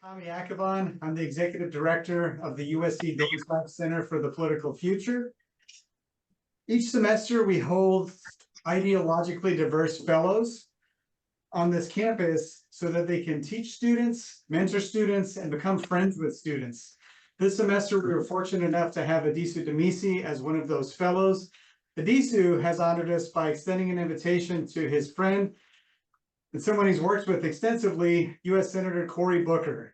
Kamy Akhavan. I'm the executive director of the USC Dornsife Center for the Political Future. Each semester, we hold ideologically diverse fellows on this campus so that they can teach students, mentor students, and become friends with students. This semester, we were fortunate enough to have Addisu Demissie as one of those fellows. Addisu has honored us by extending an invitation to his friend and someone he's worked with extensively, U.S. Senator Cory Booker.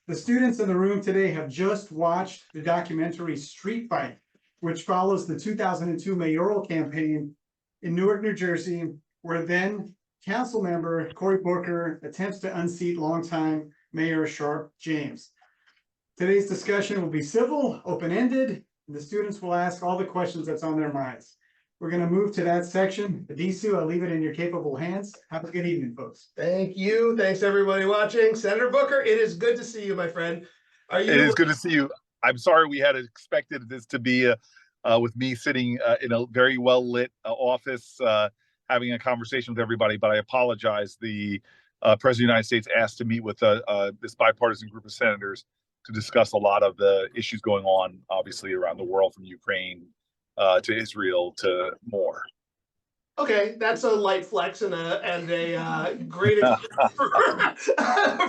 The students in the room today have just watched the documentary Street Fight, which follows the 2002 mayoral campaign in Newark, New Jersey, where then council member Cory Booker attempts to unseat longtime Mayor Sharp James. Today's discussion will be civil, open-ended, and the students will ask all the questions that's on their minds. We're going to move to that section. Addisu, I'll leave it in your capable hands. Have a good evening, folks. Thank you. Thanks, everybody watching. Senator Booker, it is good to see you, my friend. It is good to see you. I'm sorry we had expected this to be with me sitting in a very well-lit office, having a conversation with everybody, but I apologize. The President of the United States asked to meet with this bipartisan group of senators to discuss a lot of the issues going on, obviously, around the world, from Ukraine to Israel to more. Okay, that's a light flex and a great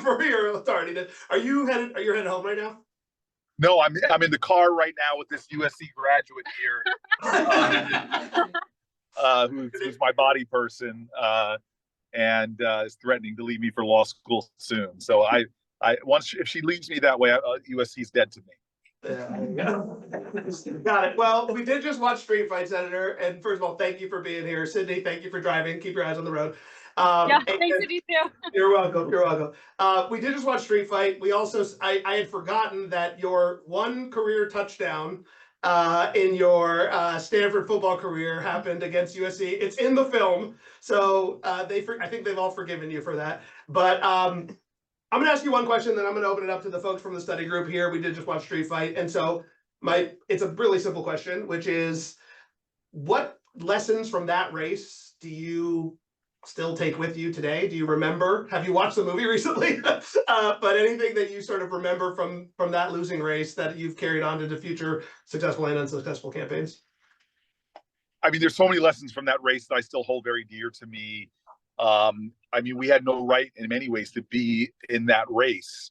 for your authority. Are you headed home right now? No, I'm in the car right now with this USC graduate here, who's my body person, and is threatening to leave me for law school soon. So if she leaves me that way, USC's dead to me. Got it. Well, we did just watch Street Fight, Senator, and first of all, thank you for being here. Sydney, thank you for driving. Keep your eyes on the road. Thanks, Addisu. You're welcome. You're welcome. We did just watch Street Fight. We also, I had forgotten that your one career touchdown in your Stanford football career happened against USC. It's in the film, so I think they've all forgiven you for that. But I'm going to ask you one question, then I'm going to open it up to the folks from the study group here. We did just watch Street Fight. And so it's a really simple question, which is, what lessons from that race do you still take with you today? Do you remember? Have you watched the movie recently? But anything that you sort of remember from that losing race that you've carried on into future successful and unsuccessful campaigns? I mean, there's so many lessons from that race that I still hold very dear to me. I mean, we had no right in many ways to be in that race.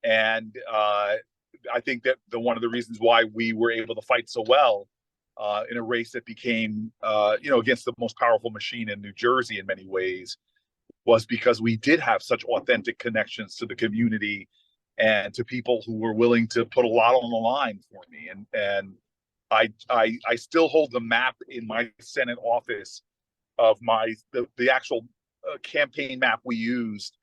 And I think that one of the reasons why we were able to fight so well in a race that became, against the most powerful machine in New Jersey in many ways, was because we did have such authentic connections to the community and to people who were willing to put a lot on the line for me. And I still hold the map in my Senate office of the actual campaign map we used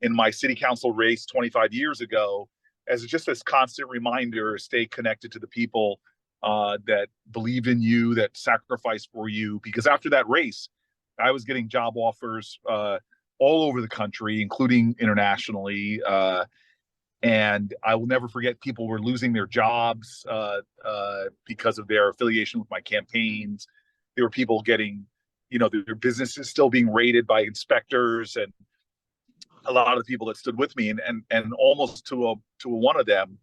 in my city council race 25 years ago, as just this constant reminder: stay connected to the people that believe in you, that sacrifice for you. Because after that race, I was getting job offers all over the country, including internationally. And I will never forget, people were losing their jobs because of their affiliation with my campaigns. There were people getting, their businesses still being raided by inspectors, and a lot of the people that stood with me, and almost to one of them,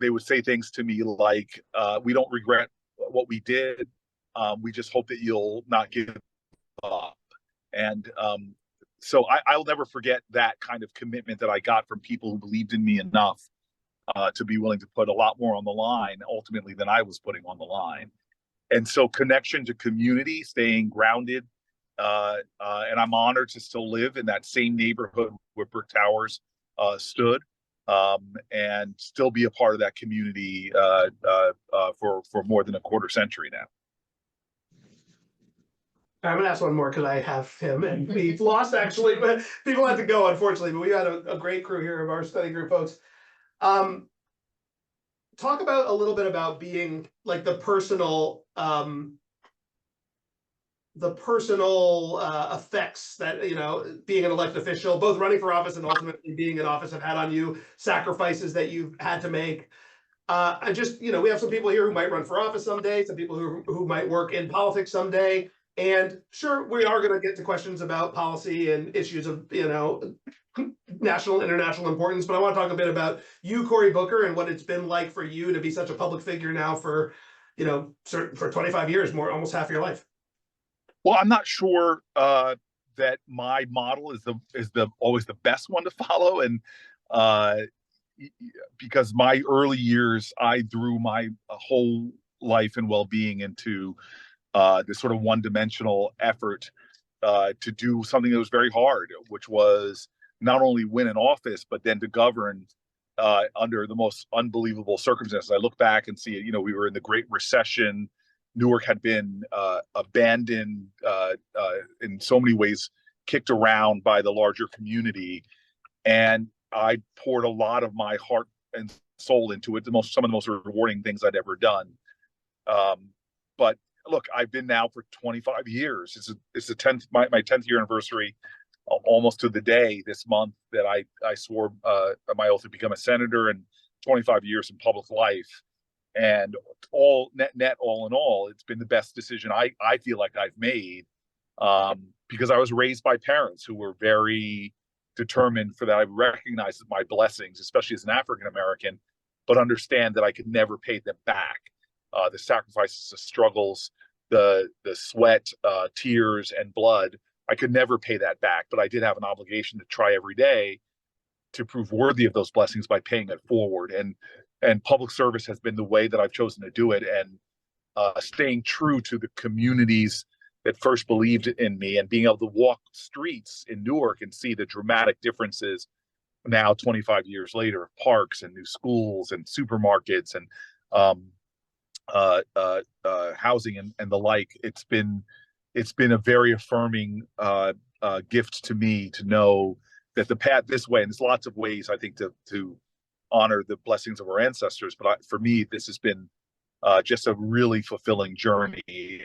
they would say things to me like, "We don't regret what we did. We just hope that you'll not give up." And so I'll never forget that kind of commitment that I got from people who believed in me enough to be willing to put a lot more on the line, ultimately, than I was putting on the line. And so connection to community, staying grounded, and I'm honored to still live in that same neighborhood where Brick Towers stood, and still be a part of that community for more than a quarter century now. I'm going to ask one more because I have him, and we've lost, actually, but people had to go, unfortunately, but we had a great crew here of our study group folks. Talk about a little bit about being like the personal effects that, being an elected official, both running for office and ultimately being in office, have had on you, sacrifices that you've had to make. I just, we have some people here who might run for office someday, some people who might work in politics someday. And sure, we are going to get to questions about policy and issues of, national and international importance, but I want to talk a bit about you, Cory Booker, and what it's been like for you to be such a public figure now for, you know, for 25 years, more, almost half your life. Well, I'm not sure that my model is the always the best one to follow, and because my early years, I threw my whole life and well-being into this sort of one-dimensional effort to do something that was very hard, which was not only win an office, but then to govern under the most unbelievable circumstances. I look back and see, you know, we were in the Great Recession. Newark had been abandoned in so many ways, kicked around by the larger community. And I poured a lot of my heart and soul into it, some of the most rewarding things I'd ever done. But look, I've been now for 25 years. It's the 10th, my 10th year anniversary, almost to the day this month that I swore my oath to become a senator, and 25 years in public life. And all all in all, it's been the best decision I feel like I've made, because I was raised by parents who were very determined for that. I recognize my blessings, especially as an African American, but understand that I could never pay them back. The sacrifices, the struggles, the sweat, tears, and blood, I could never pay that back. But I did have an obligation to try every day to prove worthy of those blessings by paying it forward. And public service has been the way that I've chosen to do it, and staying true to the communities that first believed in me, and being able to walk streets in Newark and see the dramatic differences now 25 years later of parks and new schools and supermarkets and housing and the like. It's been a very affirming gift to me to know that the path this way, and there's lots of ways I think to honor the blessings of our ancestors, but for me this has been just a really fulfilling journey,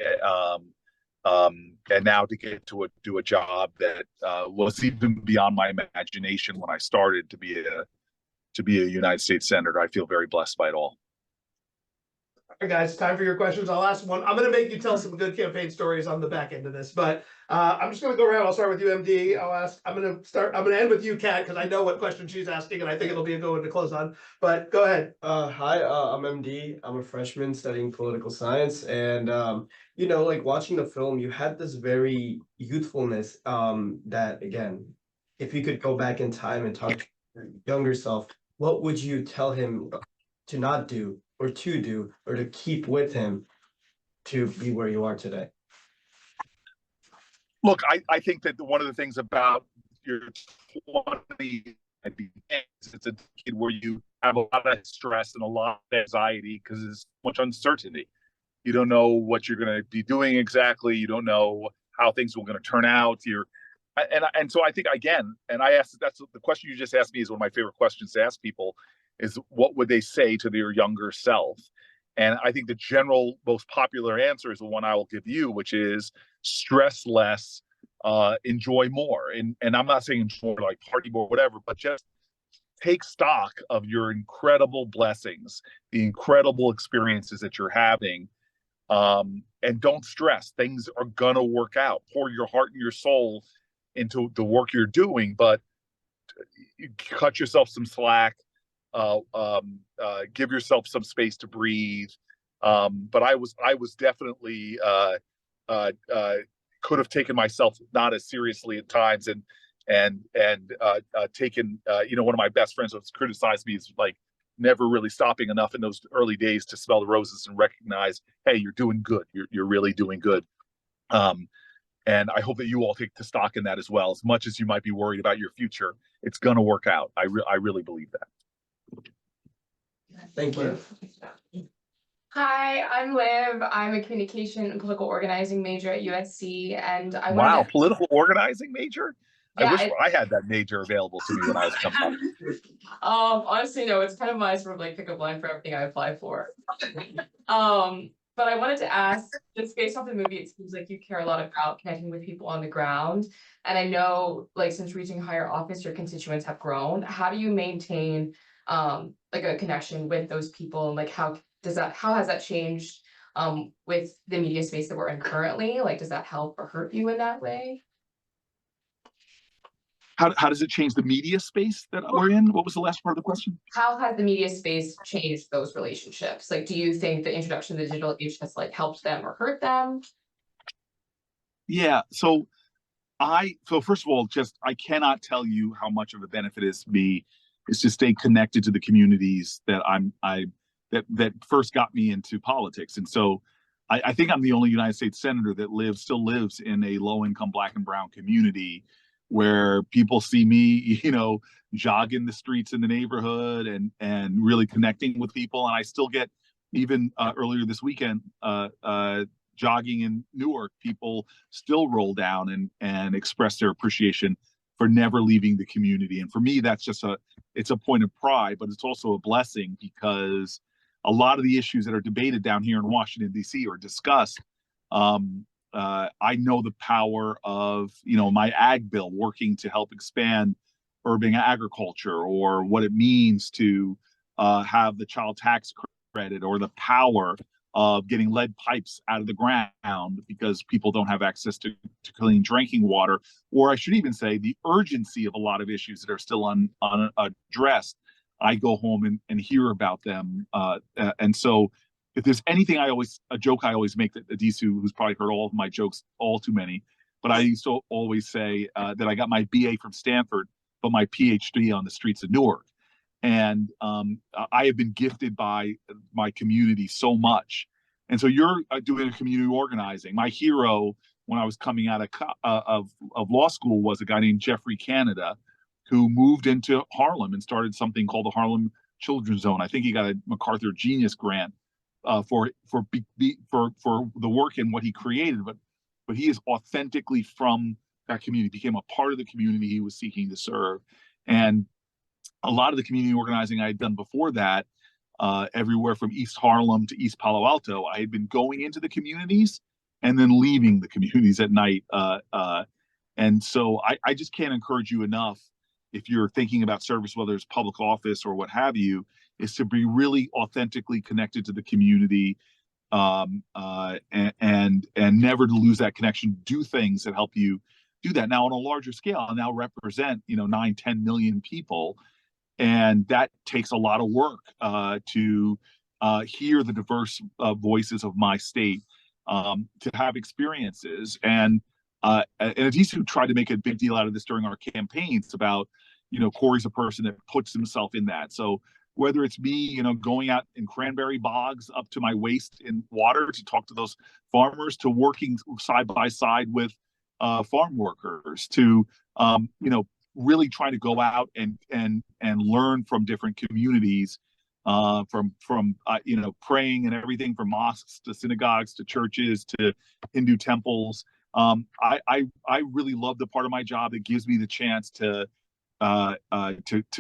and now to get to do a job that was even beyond my imagination when I started to be a United States Senator. I feel very blessed by it all. All right, guys, time for your questions. I'll ask one. I'm going to make you tell some good campaign stories on the back end of this, but I'm just going to go around. I'll start with you, MD. I'm going to end with you, Kat, because I know what question she's asking, and I think it'll be a good one to close on. But go ahead. Hi, I'm MD. I'm a freshman studying political science, and you know, like watching the film, you had this very youthfulness. That again, if you could go back in time and talk to your younger self, what would you tell him to not do, or to do, or to keep with him to be where you are today? Look, I think that one of the things about your 20s, it's a kid where you have a lot of stress and a lot of anxiety because there's much uncertainty. You don't know what you're going to be doing exactly. You don't know how things are going to turn out. And so I think, again, and that's the question you just asked me is one of my favorite questions to ask people, is what would they say to their younger self? And I think the general most popular answer is the one I will give you, which is stress less, enjoy more. And I'm not saying enjoy like party more, whatever, but just take stock of your incredible blessings, the incredible experiences that you're having, and don't stress. Things are gonna work out. Pour your heart and your soul into the work you're doing, but cut yourself some slack. Give yourself some space to breathe. But I was definitely could have taken myself not as seriously at times, and taken one of my best friends who's criticized me is like never really stopping enough in those early days to smell the roses and recognize, hey, you're doing good. You're really doing good. And I hope that you all take the stock in that as well. As much as you might be worried about your future, it's going to work out. I really believe that. Thank you. Hi, I'm Liv. I'm a communication and political organizing major at USC, and I Wow, wanted to... political organizing major? Yeah, I wish I had that major available to me when I was coming up. Honestly, no, it's kind of my sort of like pickup line for everything I apply for. But I wanted to ask, just based off the movie, it seems like you care a lot about connecting with people on the ground. And I know, like, since reaching higher office, your constituents have grown. How do you maintain like a connection with those people, and like how has that changed with the media space that we're in currently? Like, does that help or hurt you in that way? How does it change the media space that we're in? What was the last part of the question? How has the media space changed those relationships? Like, do you think the introduction of the digital age has like helped them or hurt them? Yeah. So first of all, I cannot tell you how much of a benefit it is to me is to stay connected to the communities that that first got me into politics. And so I think I'm the only United States senator that still lives in a low income Black and brown community where people see me, jogging the streets in the neighborhood and really connecting with people. And I still get, even earlier this weekend, jogging in Newark, people still roll down and express their appreciation for never leaving the community. And for me, that's it's a point of pride, but it's also a blessing because a lot of the issues that are debated down here in Washington, D.C. or discussed, I know the power of, my ag bill working to help expand urban agriculture, or what it means to have the child tax credit, or the power of getting lead pipes out of the ground because people don't have access to clean drinking water, or I should even say the urgency of a lot of issues that are still unaddressed. I go home and hear about them. And so if there's anything a joke I always make, that Addisu, who's probably heard all of my jokes, all too many, but I used to always say that I got my BA from Stanford, but my PhD on the streets of Newark. And I have been gifted by my community so much. And so you're doing community organizing. My hero when I was coming out of law school was a guy named Jeffrey Canada, who moved into Harlem and started something called the Harlem Children's Zone. I think he got a MacArthur Genius Grant for the work and what he created, but he is authentically from that community, became a part of the community he was seeking to serve. And a lot of the community organizing I had done before that, everywhere from East Harlem to East Palo Alto, I had been going into the communities and then leaving the communities at night. And so I just can't encourage you enough, if you're thinking about service, whether it's public office or what have you, is to be really authentically connected to the community, and never to lose that connection. Do things that help you do that. Now, on a larger scale, I now represent 9-10 million people, and that takes a lot of work to hear the diverse voices of my state, to have experiences. And Addisu tried to make a big deal out of this during our campaigns about, Cory's a person that puts himself in that. So whether it's me, going out in cranberry bogs up to my waist in water to talk to those farmers, to working side by side with farm workers, to really trying to go out and learn from different communities, from praying and everything from mosques to synagogues to churches to Hindu temples. I really love the part of my job that gives me the chance to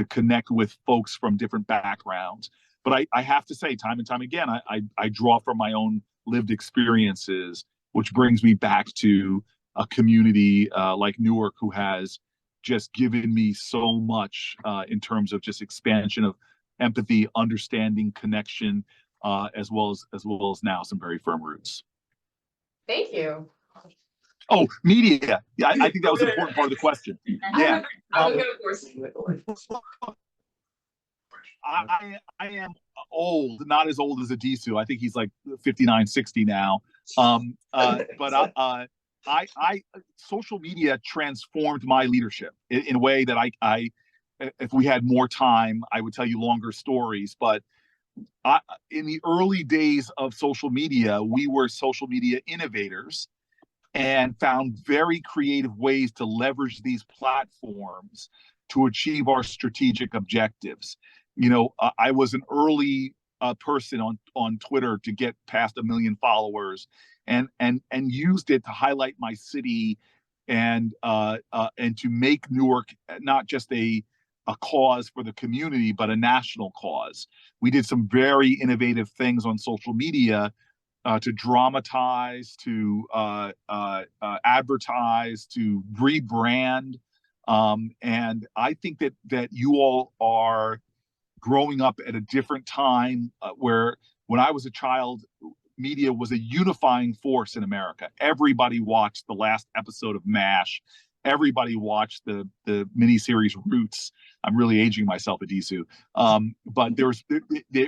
connect with folks from different backgrounds. But I have to say, time and time again, I draw from my own lived experiences, which brings me back to a community like Newark, who has just given me so much in terms of just expansion of empathy, understanding, connection, as well as now some very firm roots. Thank you. Oh, media. Yeah, I think that was an important part of the question. Yeah. I'm gonna force you. I am old, not as old as Addisu. I think he's like 59, 60 now. But social media transformed my leadership in a way that I if we had more time, I would tell you longer stories. But in the early days of social media, we were social media innovators and found very creative ways to leverage these platforms to achieve our strategic objectives. I was an early person on Twitter to get past 1 million followers, and used it to highlight my city and to make Newark not just a cause for the community, but a national cause. We did some very innovative things on social media to dramatize, to advertise, to rebrand. And I think that you all are growing up at a different time, where when I was a child, media was a unifying force in America. Everybody watched the last episode of MASH. everybody watched the miniseries Roots. I'm really aging myself, Addisu. But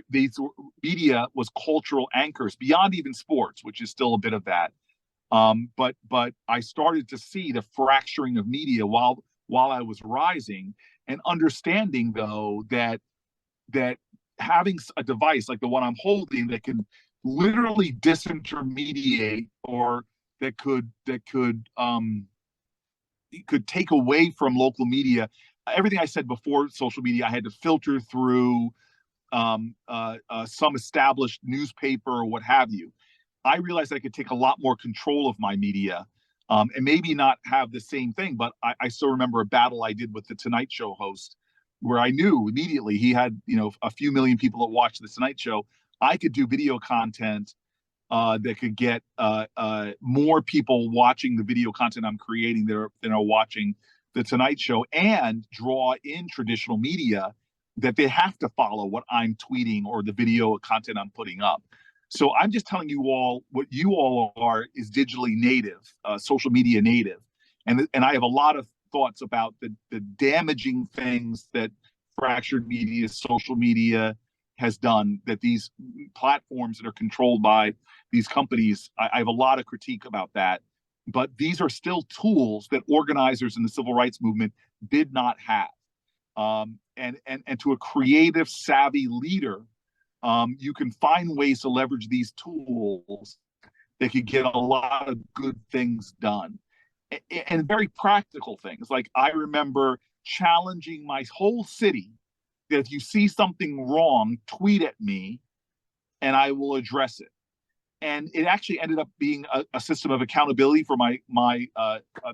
these media was cultural anchors beyond even sports, which is still a bit of that. But I started to see the fracturing of media while I was rising, and understanding though that having a device like the one I'm holding that can literally disintermediate, or that could take away from local media. Everything I said before social media, I had to filter through some established newspaper or what have you. I realized I could take a lot more control of my media, and maybe not have the same thing, but I still remember a battle I did with the Tonight Show host, where I knew immediately he had, a few million people that watched the Tonight Show. I could do video content that could get more people watching the video content I'm creating than are watching the Tonight Show, and draw in traditional media that they have to follow what I'm tweeting or the video content I'm putting up. So I'm just telling you all what you all are is digitally native, social media native. And I have a lot of thoughts about the damaging things that fractured media, social media has done, that these platforms that are controlled by these companies, I have a lot of critique about that. But these are still tools that organizers in the civil rights movement did not have. And to a creative, savvy leader, you can find ways to leverage these tools that could get a lot of good things done. And very practical things. Like, I remember challenging my whole city that if you see something wrong, tweet at me and I will address it. And it actually ended up being a system of accountability for my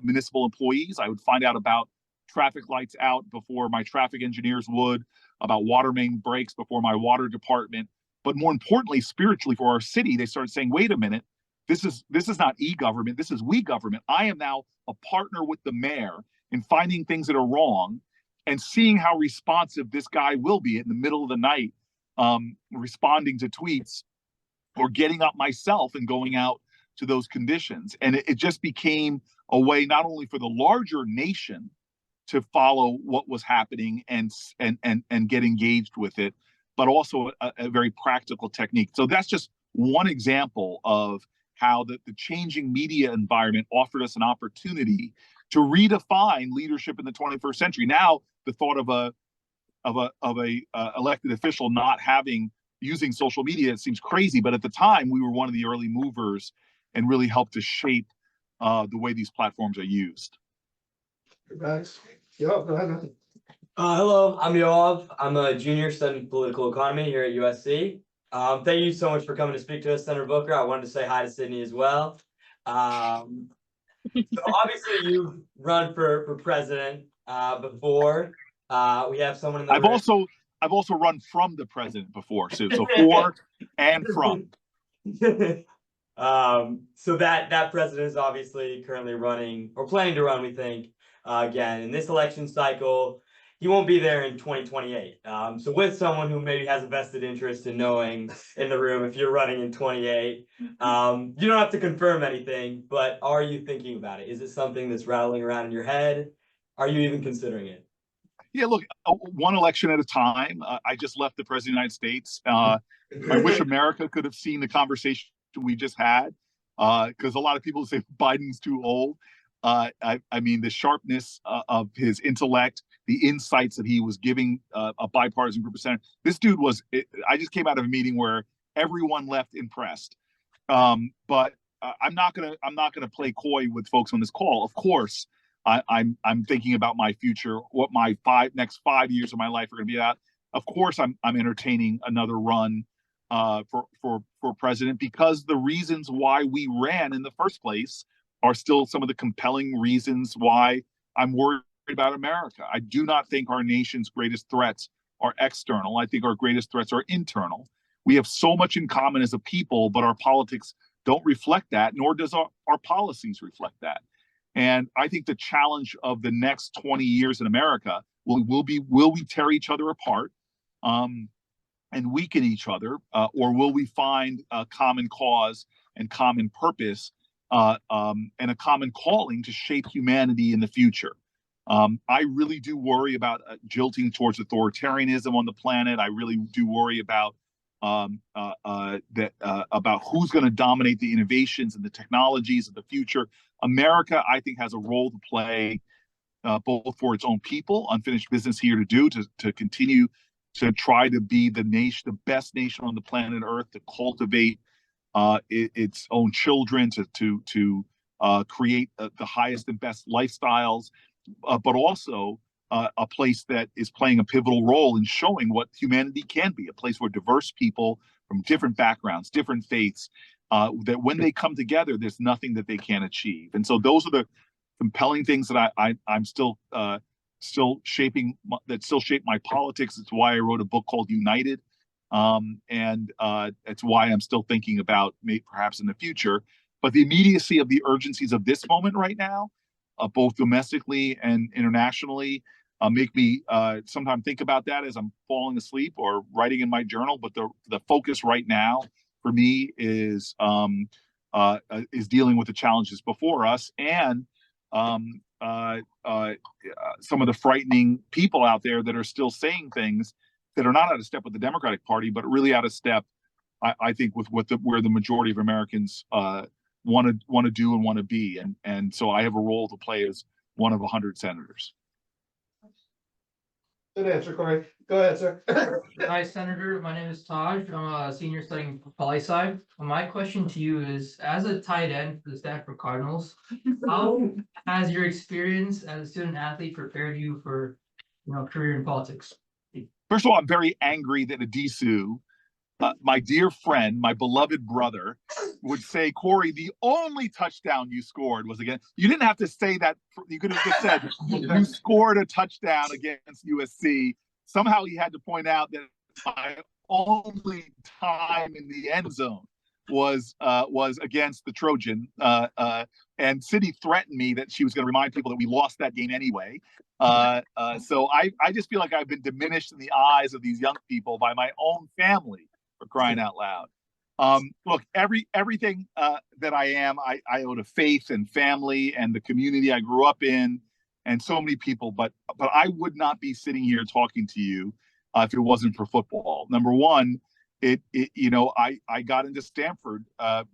municipal employees. I would find out about traffic lights out before my traffic engineers would, about water main breaks before my water department. But more importantly, spiritually for our city, they started saying, wait a minute, this is not e-government, this is we government. I am now a partner with the mayor in finding things that are wrong and seeing how responsive this guy will be in the middle of the night, responding to tweets, or getting up myself and going out to those conditions. And it just became a way not only for the larger nation to follow what was happening and get engaged with it, but also a very practical technique. So that's just one example of how the changing media environment offered us an opportunity to redefine leadership in the 21st century. Now, the thought of a elected official not using social media, it seems crazy, but at the time we were one of the early movers and really helped to shape the way these platforms are used. Guys, go ahead. Hello, I'm Yoav. I'm a junior studying political economy here at USC. Thank you so much for coming to speak to us, Senator Booker. I wanted to say hi to Sydney as well. So obviously you've run for president before. We have someone in the room. I've also run from the president before, so for and from. So that president is obviously currently running, or planning to run, we think, again in this election cycle. He won't be there in 2028. So with someone who maybe has a vested interest in knowing in the room if you're running in 28, you don't have to confirm anything, but are you thinking about it? Is it something that's rattling around in your head? Are you even considering it? Yeah, look, one election at a time. I just left the president of the United States. I wish America could have seen the conversation we just had, because a lot of people say Biden's too old. I mean, the sharpness of his intellect, the insights that he was giving a bipartisan group of senators. This dude I just came out of a meeting where everyone left impressed. But I'm not gonna play coy with folks on this call. Of course, I'm thinking about my future, what my next 5 years of my life are going to be at. Of course, I'm entertaining another run for president, because the reasons why we ran in the first place are still some of the compelling reasons why I'm worried about America. I do not think our nation's greatest threats are external. I think our greatest threats are internal. We have so much in common as a people, but our politics don't reflect that, nor does our policies reflect that. And I think the challenge of the next 20 years in America will we tear each other apart and weaken each other, or will we find a common cause and common purpose and a common calling to shape humanity in the future. I really do worry about jilting towards authoritarianism on the planet. I really do worry about about who's going to dominate the innovations and the technologies of the future. America, I think, has a role to play, both for its own people, unfinished business here to do, to continue to try to be the nation, the best nation on the planet Earth, to cultivate its own children, to create the highest and best lifestyles, but also a place that is playing a pivotal role in showing what humanity can be, a place where diverse people from different backgrounds, different faiths, that when they come together, there's nothing that they can't achieve. And so those are the compelling things that I'm still shaping, that still shape my politics. It's why I wrote a book called United. And it's why I'm still thinking about perhaps in the future. But the immediacy of the urgencies of this moment right now, both domestically and internationally, make me sometimes think about that as I'm falling asleep or writing in my journal. But the focus right now for me is dealing with the challenges before us, and some of the frightening people out there that are still saying things that are not out of step with the Democratic Party, but really out of step, I think, with where the majority of Americans want to do and want to be. And so I have a role to play as one of 100 senators. Good answer, Cory. Go ahead, sir. Hi, Senator. My name is Taj. I'm a senior studying poli-sci. My question to you is, as a tight end for the Stanford Cardinals, how has your experience as a student athlete prepared you for, career in politics? First of all, I'm very angry that Addisu, my dear friend, my beloved brother, would say, Cory, the only touchdown you scored was against. You didn't have to say that. You could have just said you scored a touchdown against USC. Somehow he had to point out that my only time in the end zone was against the Trojan. And City threatened me that she was going to remind people that we lost that game anyway. So I just feel like I've been diminished in the eyes of these young people by my own family, for crying out loud. Look, everything that I am, I owe to faith and family and the community I grew up in, and so many people. But I would not be sitting here talking to you if it wasn't for football. Number one, I got into Stanford.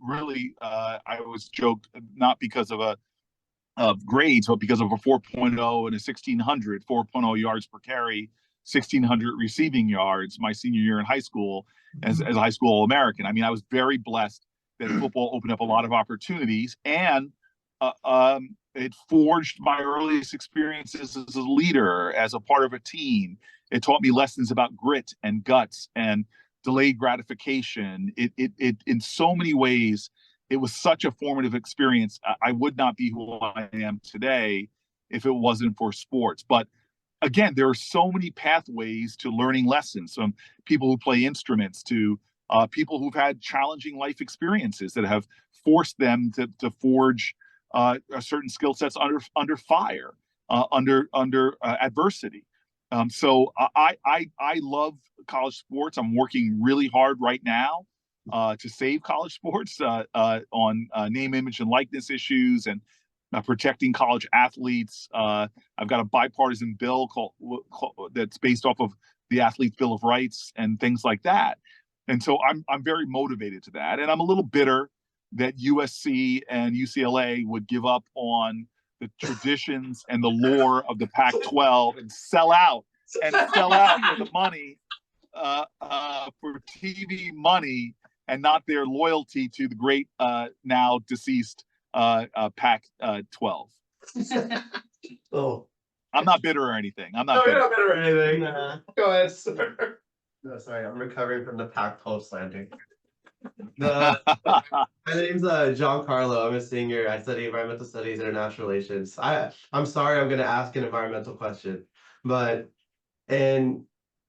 Really, I was joked not because of grades, but because of a 4.0 and a 1600, 4.0 yards per carry, 1600 receiving yards my senior year in high school as a high school All-American. I mean, I was very blessed that football opened up a lot of opportunities, and it forged my earliest experiences as a leader, as a part of a team. It taught me lessons about grit and guts and delayed gratification. It in so many ways, it was such a formative experience. I would not be who I am today if it wasn't for sports. But again, there are so many pathways to learning lessons, from people who play instruments to people who've had challenging life experiences that have forced them to forge certain skill sets under fire, under adversity. So I love college sports. I'm working really hard right now to save college sports on name, image, and likeness issues, and protecting college athletes. I've got a bipartisan bill that's based off of the Athlete's Bill of Rights and things like that. And so I'm very motivated to that. And I'm a little bitter that USC and UCLA would give up on the traditions and the lore of the Pac-12 and sell out for the money, for TV money, and not their loyalty to the great, now deceased Pac-12. Oh, I'm not bitter or anything. I'm No, not you're bitter. not bitter or anything. Nah. Go ahead, sir. no, sorry, I'm recovering from the Pac-12 slander. My name's Giancarlo. I'm a senior. I study environmental studies, international relations. I'm sorry, I'm gonna ask an environmental question, and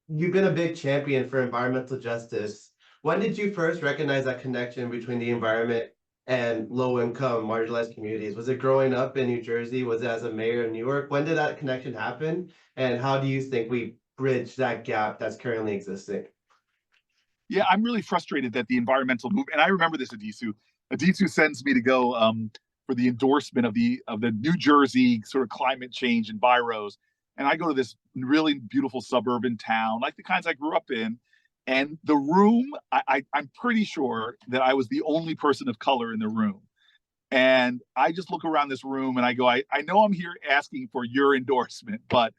you've been a big champion for environmental justice. When did you first recognize that connection between the environment and low-income marginalized communities? Was it growing up in New Jersey? Was it as a mayor of Newark? When did that connection happen? And how do you think we bridge that gap that's currently existing? Yeah, I'm really frustrated that the environmental movement, and I remember this, Addisu, Addisu sends me to go for the endorsement of the New Jersey sort of climate change enviros, and I go to this really beautiful suburban town, like the kinds I grew up in. And the room, I'm pretty sure that I was the only person of color in the room. And I just look around this room and I go, I know I'm here asking for your endorsement, but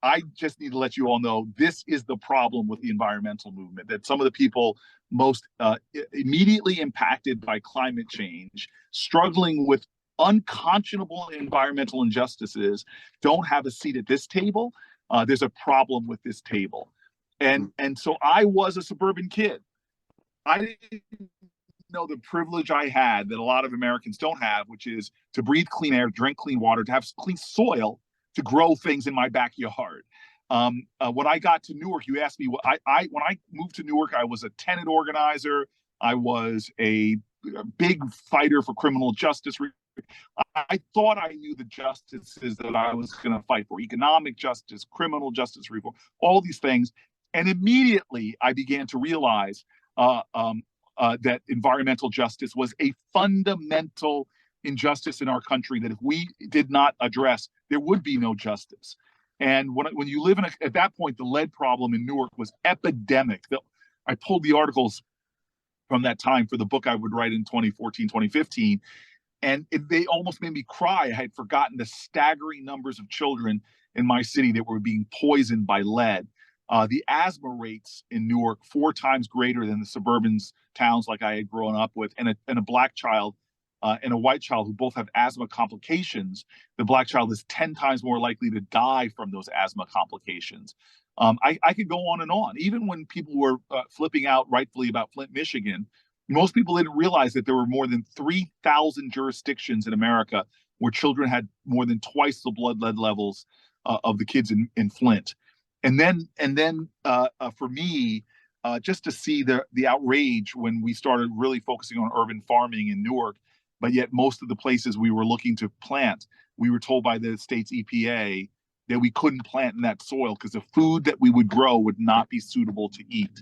I just need to let you all know this is the problem with the environmental movement, that some of the people most immediately impacted by climate change, struggling with unconscionable environmental injustices, don't have a seat at this table. There's a problem with this table. And so I was a suburban kid. I didn't know the privilege I had that a lot of Americans don't have, which is to breathe clean air, drink clean water, to have clean soil, to grow things in my backyard. When I got to Newark, you asked me what when I moved to Newark, I was a tenant organizer. I was a big fighter for criminal justice. I thought I knew the justices that I was going to fight for: economic justice, criminal justice reform, all these things. And immediately I began to realize that environmental justice was a fundamental injustice in our country that if we did not address, there would be no justice. And when you live at that point, the lead problem in Newark was epidemic. I pulled the articles from that time for the book I would write in 2014, 2015. And they almost made me cry. I had forgotten the staggering numbers of children in my city that were being poisoned by lead. The asthma rates in Newark 4 times greater than the suburban towns like I had grown up with, and a black child and a white child who both have asthma complications. The black child is 10 times more likely to die from those asthma complications. I could go on and on. Even when people were flipping out rightfully about Flint, Michigan, most people didn't realize that there were more than 3,000 jurisdictions in America where children had more than twice the blood lead levels of the kids in Flint. And then for me, just to see the outrage when we started really focusing on urban farming in Newark, but yet most of the places we were looking to plant, we were told by the state's EPA that we couldn't plant in that soil because the food that we would grow would not be suitable to eat.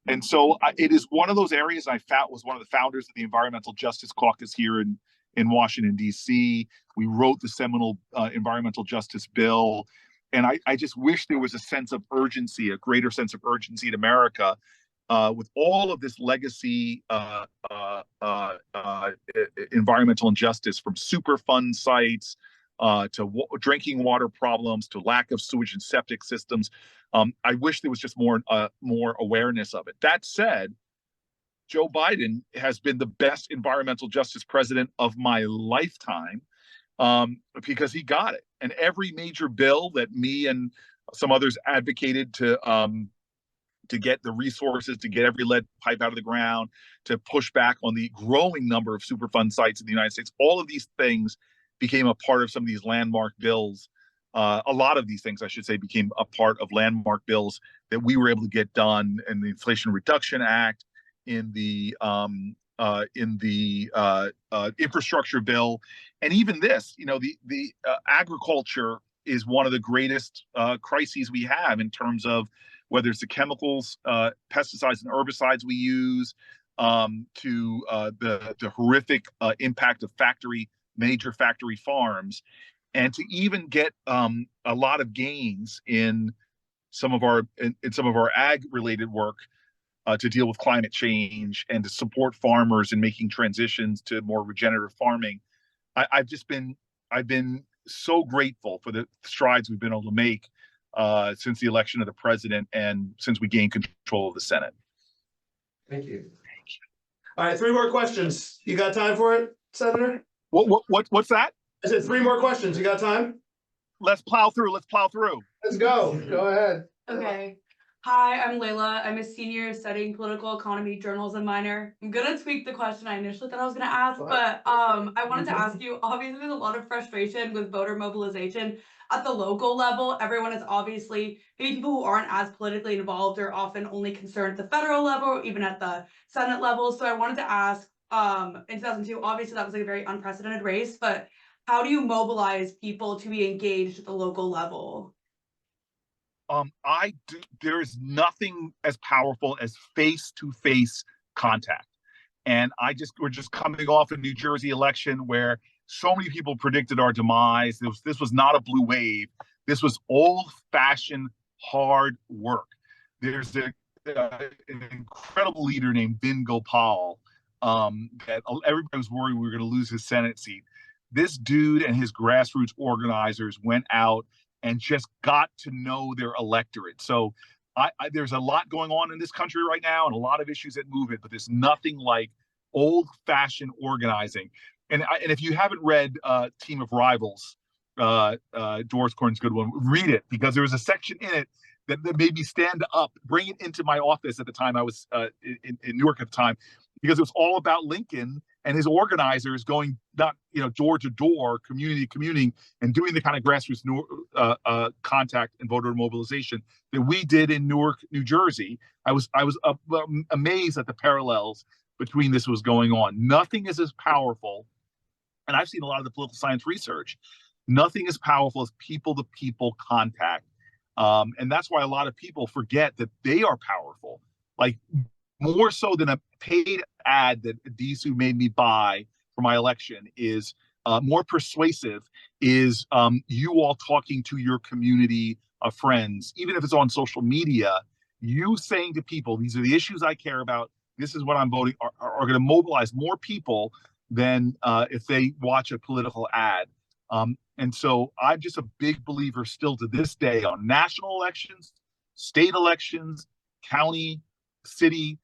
And so it is one of those areas I was one of the founders of the Environmental Justice Caucus here in Washington, D.C. We wrote the seminal environmental justice bill. And I just wish there was a sense of urgency, a greater sense of urgency in America with all of this legacy environmental injustice, from Superfund sites to drinking water problems to lack of sewage and septic systems. I wish there was just more awareness of it. That said, Joe Biden has been the best environmental justice president of my lifetime. Because he got it. And every major bill that me and some others advocated to get the resources, to get every lead pipe out of the ground, to push back on the growing number of Superfund sites in the United States, all of these things became a part of some of these landmark bills. A lot of these things, I should say, became a part of landmark bills that we were able to get done in the Inflation Reduction Act, in the infrastructure bill, and even this. The agriculture is one of the greatest crises we have in terms of whether it's the chemicals, pesticides and herbicides we use, to the horrific impact of major factory farms, and to even get a lot of gains in some of our ag related work to deal with climate change and to support farmers in making transitions to more regenerative farming. I've been so grateful for the strides we've been able to make since the election of the president and since we gained control of the Senate. Thank you. All right, 3 more questions. You got time for it, Senator? What's that? I said 3 more questions. You got time? Let's plow through. Let's go. Go ahead. Okay. Hi, I'm Layla. I'm a senior studying political economy journalism minor. I'm gonna tweak the question I initially thought I was gonna ask, but I wanted to ask you, obviously there's a lot of frustration with voter mobilization at the local level. Everyone is obviously, maybe people who aren't as politically involved are often only concerned at the federal level or even at the Senate level. So I wanted to ask, in 2002, obviously that was like a very unprecedented race, but how do you mobilize people to be engaged at the local level? There is nothing as powerful as face-to-face contact. And we're just coming off a New Jersey election where so many people predicted our demise. This was not a blue wave. This was old-fashioned hard work. There's an incredible leader named Vin Gopal that everybody was worried we were going to lose his Senate seat. This dude and his grassroots organizers went out and just got to know their electorate. So there's a lot going on in this country right now and a lot of issues that move it, but there's nothing like old-fashioned organizing. And if you haven't read Team of Rivals, Doris Corn's good one, read it, because there was a section in it that made me stand up, bring it into my office at the time. I was in Newark at the time, because it was all about Lincoln and his organizers going door to door, community to community, and doing the kind of grassroots contact and voter mobilization that we did in Newark, New Jersey. I was amazed at the parallels between this was going on. Nothing is as powerful, and I've seen a lot of the political science research. Nothing as powerful as people-to-people contact, and that's why a lot of people forget that they are powerful. Like, more so than a paid ad that Addisu made me buy for my election is more persuasive is you all talking to your community of friends, even if it's on social media, you saying to people, these are the issues I care about, this is what I'm voting, are going to mobilize more people than if they watch a political ad. And so I'm just a big believer still to this day on national elections, state elections, county, city,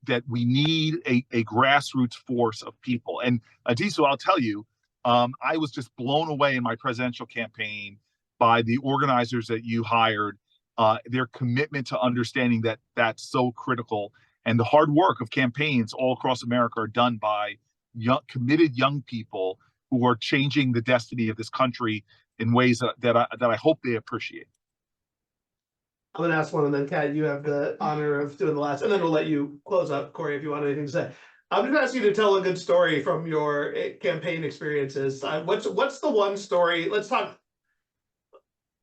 that we need a grassroots force of people. And Addisu, I'll tell you, I was just blown away in my presidential campaign by the organizers that you hired, their commitment to understanding that that's so critical. And the hard work of campaigns all across America are done by committed young people who are changing the destiny of this country in ways that I hope they appreciate. I'm gonna ask one, and then Kat, you have the honor of doing the last, and then we'll let you close up, Cory, if you want anything to say. I'm gonna ask you to tell a good story from your campaign experiences. What's the one story? Let's talk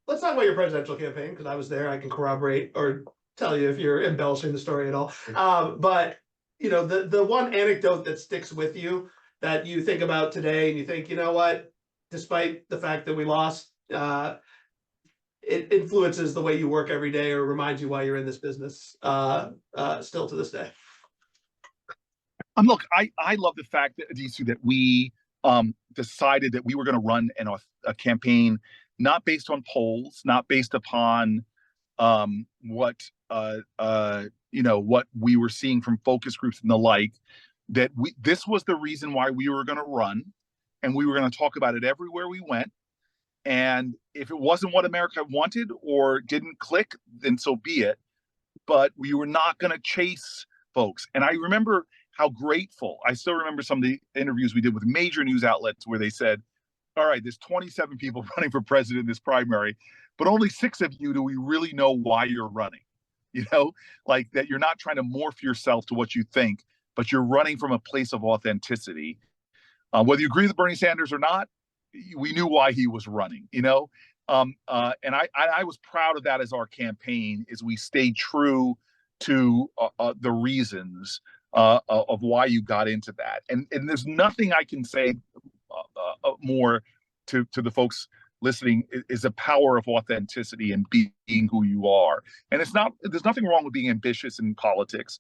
about your presidential campaign, because I was there. I can corroborate or tell you if you're embellishing the story at all. But the one anecdote that sticks with you that you think about today, and you think, you know what, despite the fact that we lost, it influences the way you work every day, or reminds you why you're in this business still to this day. Look, I love the fact that, Addisu, that we decided that we were going to run a campaign not based on polls, not based upon what we were seeing from focus groups and the like. That this was the reason why we were going to run, and we were going to talk about it everywhere we went. And if it wasn't what America wanted or didn't click, then so be it. But we were not going to chase folks. And I remember how grateful, I still remember some of the interviews we did with major news outlets where they said, all right, there's 27 people running for president in this primary, but only 6 of you do we really know why you're running. Like that you're not trying to morph yourself to what you think, but you're running from a place of authenticity. Whether you agree with Bernie Sanders or not, we knew why he was running, and I was proud of that as our campaign, is we stayed true to the reasons of why you got into that. And there's nothing I can say more to the folks listening is the power of authenticity and being who you are. And there's nothing wrong with being ambitious in politics.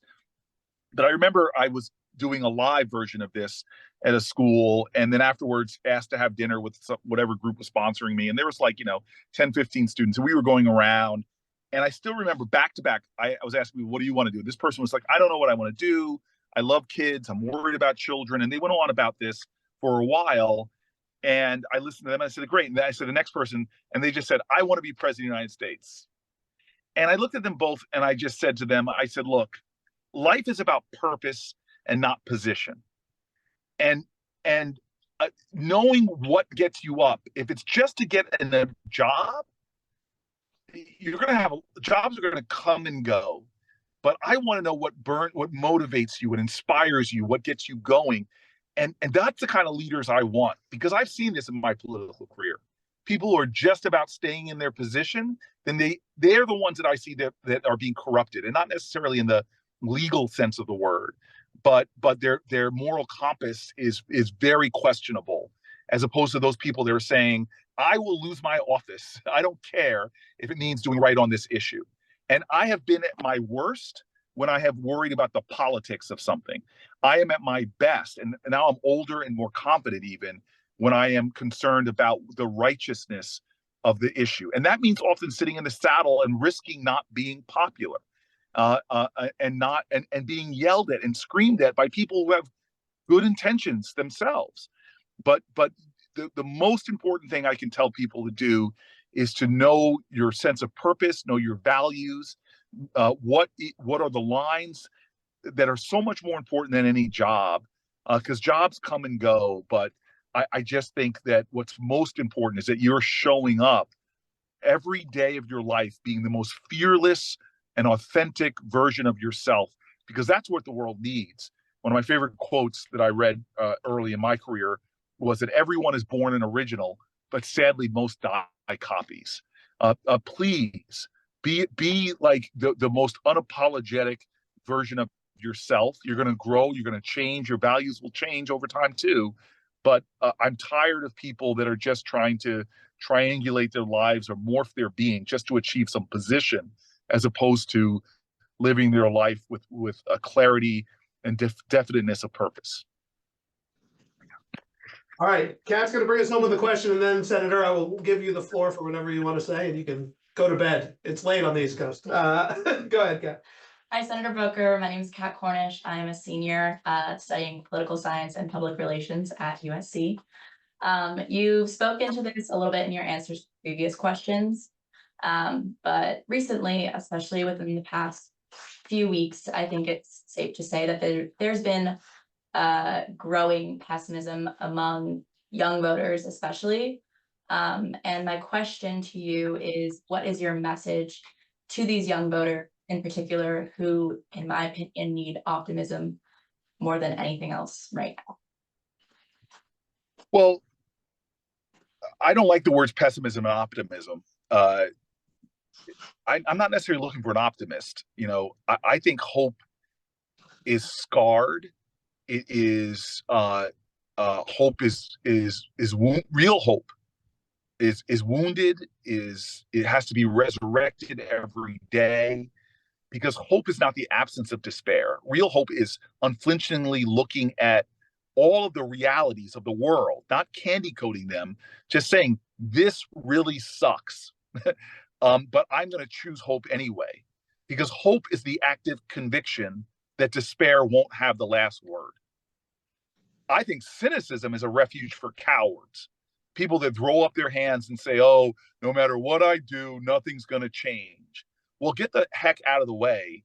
But I remember I was doing a live version of this at a school, and then afterwards asked to have dinner with whatever group was sponsoring me. And there was 10, 15 students, and we were going around. And I still remember back to back, I was asking me, what do you want to do? This person was like, I don't know what I want to do. I love kids. I'm worried about children. And they went on about this for a while. And I listened to them. And I said, great. And then I said, the next person, and they just said, I want to be president of the United States. And I looked at them both, and I just said to them, I said, look, life is about purpose and not position. And knowing what gets you up, if it's just to get in a job, you're going to have jobs are going to come and go. But I want to know what motivates you, what inspires you, what gets you going. And that's the kind of leaders I want, because I've seen this in my political career. People who are just about staying in their position, then they're the ones that I see that are being corrupted, and not necessarily in the legal sense of the word, but their moral compass is very questionable, as opposed to those people that are saying, I will lose my office. I don't care if it means doing right on this issue. And I have been at my worst when I have worried about the politics of something. I am at my best, and now I'm older and more confident even, when I am concerned about the righteousness of the issue. And that means often sitting in the saddle and risking not being popular, and being yelled at and screamed at by people who have good intentions themselves. But the most important thing I can tell people to do is to know your sense of purpose, know your values, what are the lines that are so much more important than any job, because jobs come and go. But I just think that what's most important is that you're showing up every day of your life being the most fearless and authentic version of yourself, because that's what the world needs. One of my favorite quotes that I read early in my career was that everyone is born an original, but sadly most die copies. Please be like the most unapologetic version of yourself. You're going to grow, you're going to change, your values will change over time too. But I'm tired of people that are just trying to triangulate their lives or morph their being just to achieve some position, as opposed to living their life with a clarity and definiteness of purpose. All right, Kat's going to bring us home with a question, and then Senator, I will give you the floor for whatever you want to say, and you can go to bed. It's late on the East Coast. Go ahead, Kat. Hi, Senator Booker. My name is Kat Cornish. I am a senior studying political science and public relations at USC. You've spoken to this a little bit in your answers to previous questions, but recently, especially within the past few weeks, I think it's safe to say that there's been growing pessimism among young voters, especially. And my question to you is, what is your message to these young voters in particular, who, in my opinion, need optimism more than anything else right now? Well, I don't like the words pessimism and optimism. I'm not necessarily looking for an optimist. You know, I think hope is scarred. It is hope is real hope is wounded. It has to be resurrected every day, because hope is not the absence of despair. Real hope is unflinchingly looking at all of the realities of the world, not candy coating them, just saying this really sucks. But I'm going to choose hope anyway, because hope is the active conviction that despair won't have the last word. I think cynicism is a refuge for cowards, people that throw up their hands and say, oh, no matter what I do, nothing's going to change. Well, get the heck out of the way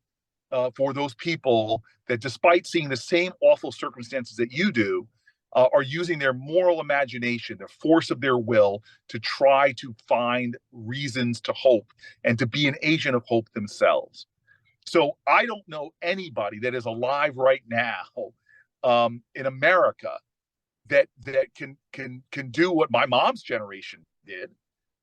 for those people that, despite seeing the same awful circumstances that you do, are using their moral imagination, the force of their will, to try to find reasons to hope and to be an agent of hope themselves. So I don't know anybody that is alive right now in America that can do what my mom's generation did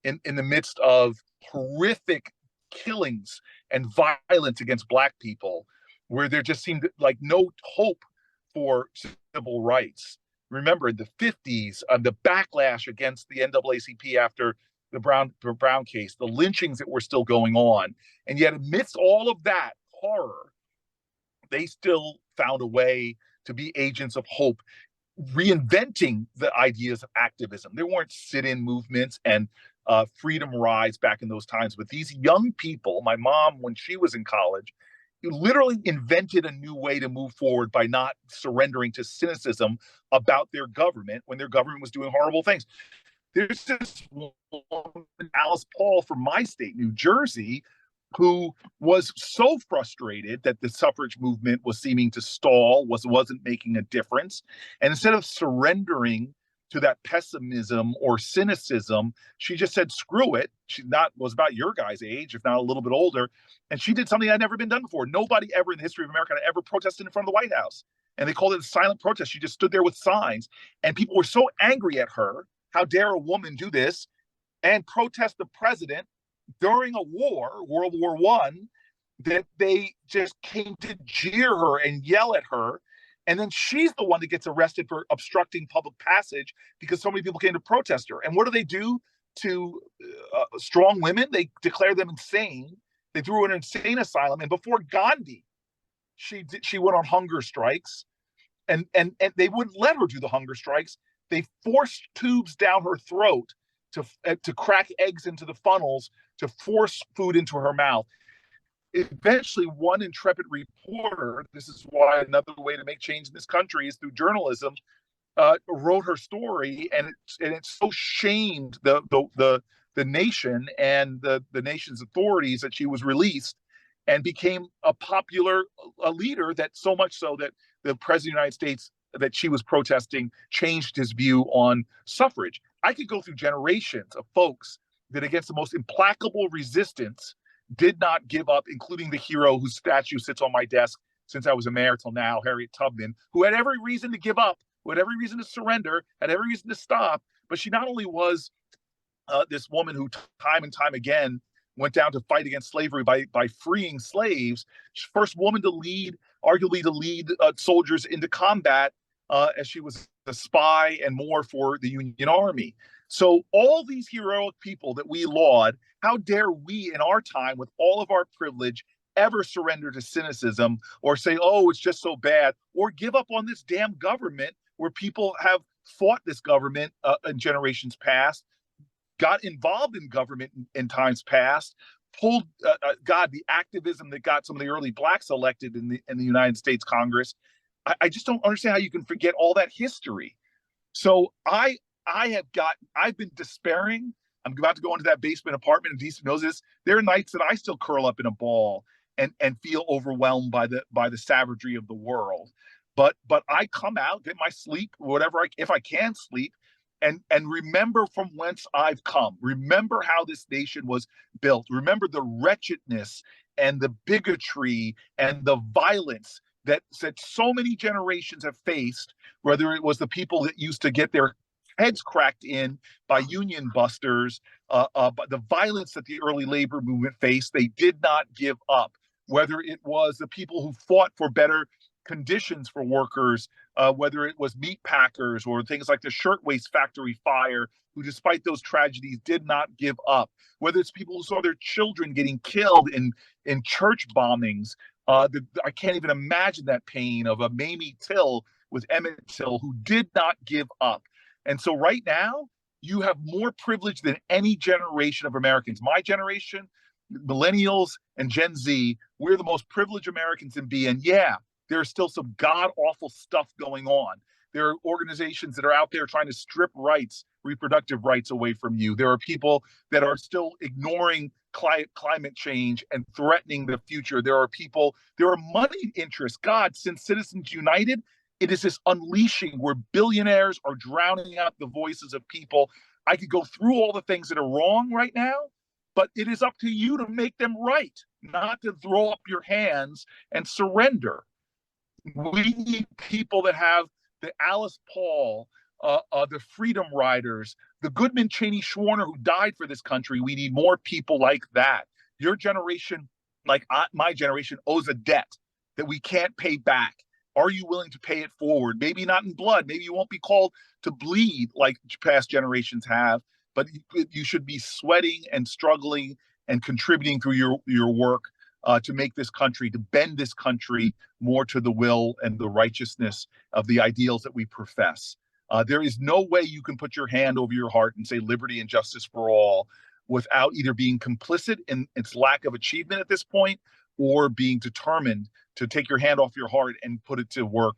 in the midst of horrific killings and violence against Black people, where there just seemed like no hope for civil rights. Remember, in the 50s, the backlash against the NAACP after the Brown case, the lynchings that were still going on, and yet amidst all of that horror, they still found a way to be agents of hope, reinventing the ideas of activism. There weren't sit-in movements and freedom rides back in those times, but these young people, my mom, when she was in college, literally invented a new way to move forward by not surrendering to cynicism about their government when their government was doing horrible things. There's this woman, Alice Paul, from my state, New Jersey, who was so frustrated that the suffrage movement was seeming to stall, wasn't making a difference. And instead of surrendering to that pessimism or cynicism, she just said, screw it. She was about your guys' age, if not a little bit older. And she did something that had never been done before. Nobody ever in the history of America had ever protested in front of the White House. And they called it a silent protest. She just stood there with signs. And people were so angry at her. How dare a woman do this and protest the president during a war, World War I, that they just came to jeer her and yell at her. And then she's the one that gets arrested for obstructing public passage because so many people came to protest her. And what do to strong women? They declare them insane. They threw her in an insane asylum. And before Gandhi, she went on hunger strikes, and they wouldn't let her do the hunger strikes. They forced tubes down her throat to crack eggs into the funnels to force food into her mouth. Eventually, one intrepid reporter, this is why another way to make change in this country is through journalism, wrote her story, and it so shamed the nation and the nation's authorities that she was released and became a popular leader, that so much so that the president of the United States that she was protesting changed his view on suffrage. I could go through generations of folks that against the most implacable resistance did not give up, including the hero whose statue sits on my desk since I was a mayor till now, Harriet Tubman, who had every reason to give up, who had every reason to surrender, had every reason to stop. But she not only was this woman who time and time again went down to fight against slavery by freeing slaves, first woman to lead, arguably to lead soldiers into combat, as she was a spy and more for the Union Army. So all these heroic people that we laud, how dare we in our time with all of our privilege ever surrender to cynicism or say, oh, it's just so bad, or give up on this damn government where people have fought this government in generations past, got involved in government in times past, pulled, the activism that got some of the early blacks elected in the United States Congress. I just don't understand how you can forget all that history. So I've been despairing. I'm about to go into that basement apartment, and Demissie knows this. There are nights that I still curl up in a ball and feel overwhelmed by the savagery of the world. But I come out, get my sleep, if I can sleep, and remember from whence I've come. Remember how this nation was built. Remember the wretchedness and the bigotry and the violence that so many generations have faced, whether it was the people that used to get their heads cracked in by union busters, but the violence that the early labor movement faced, they did not give up. Whether it was the people who fought for better conditions for workers, whether it was meat packers or things like the shirtwaist factory fire, who despite those tragedies did not give up. Whether it's people who saw their children getting killed in church bombings. I can't even imagine that pain of a Mamie Till with Emmett Till, who did not give up. And so right now, you have more privilege than any generation of Americans. My generation, millennials and Gen Z, we're the most privileged Americans in being. Yeah, there's still some god-awful stuff going on. There are organizations that are out there trying to strip rights, reproductive rights away from you. There are people that are still ignoring climate change and threatening the future. There are money interests. God, since Citizens United, it is this unleashing where billionaires are drowning out the voices of people. I could go through all the things that are wrong right now, but it is up to you to make them right, not to throw up your hands and surrender. We need people that have the Alice Paul, the Freedom Riders, the Goodman Cheney Schwerner who died for this country. We need more people like that. Your generation, like my generation, owes a debt that we can't pay back. Are you willing to pay it forward? Maybe not in blood. Maybe you won't be called to bleed like past generations have, but you should be sweating and struggling and contributing through your work to make this country, to bend this country more to the will and the righteousness of the ideals that we profess. There is no way you can put your hand over your heart and say liberty and justice for all without either being complicit in its lack of achievement at this point or being determined to take your hand off your heart and put it to work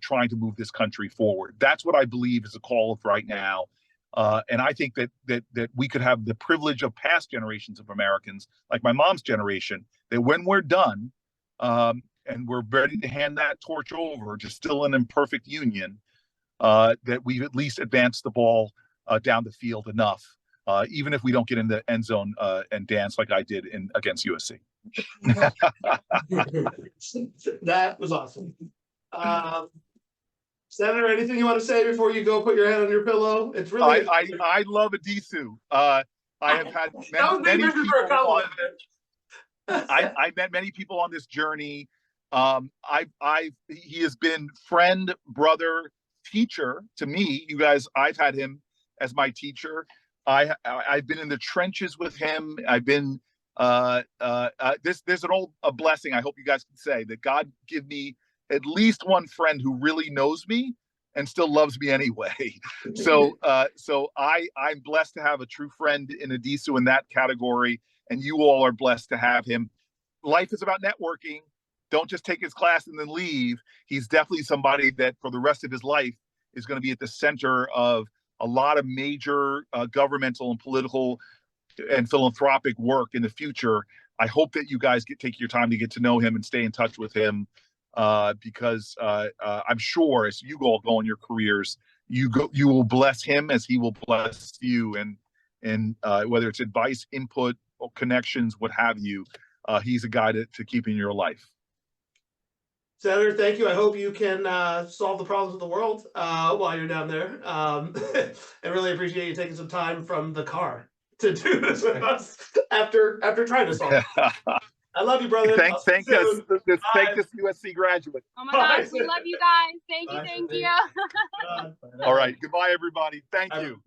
trying to move this country forward. That's what I believe is the call of right now. And I think that we could have the privilege of past generations of Americans, like my mom's generation, that when we're done and we're ready to hand that torch over to still an imperfect union, that we've at least advanced the ball down the field enough, even if we don't get in the end zone and dance like I did against USC. That was awesome. Senator, anything you want to say before you go put your head on your pillow? It's really I love Addisu. I have had many people. I met many people on this journey He has been friend, brother, teacher to me. You guys, I've had him as my teacher. I've been in the trenches with him. I've been there's an old blessing I hope you guys can say, that God give me at least one friend who really knows me and still loves me anyway. So I'm blessed to have a true friend in Addisu in that category, and you all are blessed to have him. Life is about networking. Don't just take his class and then leave. He's definitely somebody that for the rest of his life is going to be at the center of a lot of major governmental and political and philanthropic work in the future. I hope that you guys take your time to get to know him and stay in touch with him, because I'm sure as you all go in your careers, you will bless him as he will bless you, and whether it's advice, input, or connections, what have you, he's a guy to keep in your life. Senator, thank you. I hope you can solve the problems of the world while you're down there. I really appreciate you taking some time from the car to do this with us after trying to solve it. I love you, brother. Thank this USC graduate. Oh my gosh, we love you guys. Thank you, thank you. All right. Goodbye, everybody. Thank you.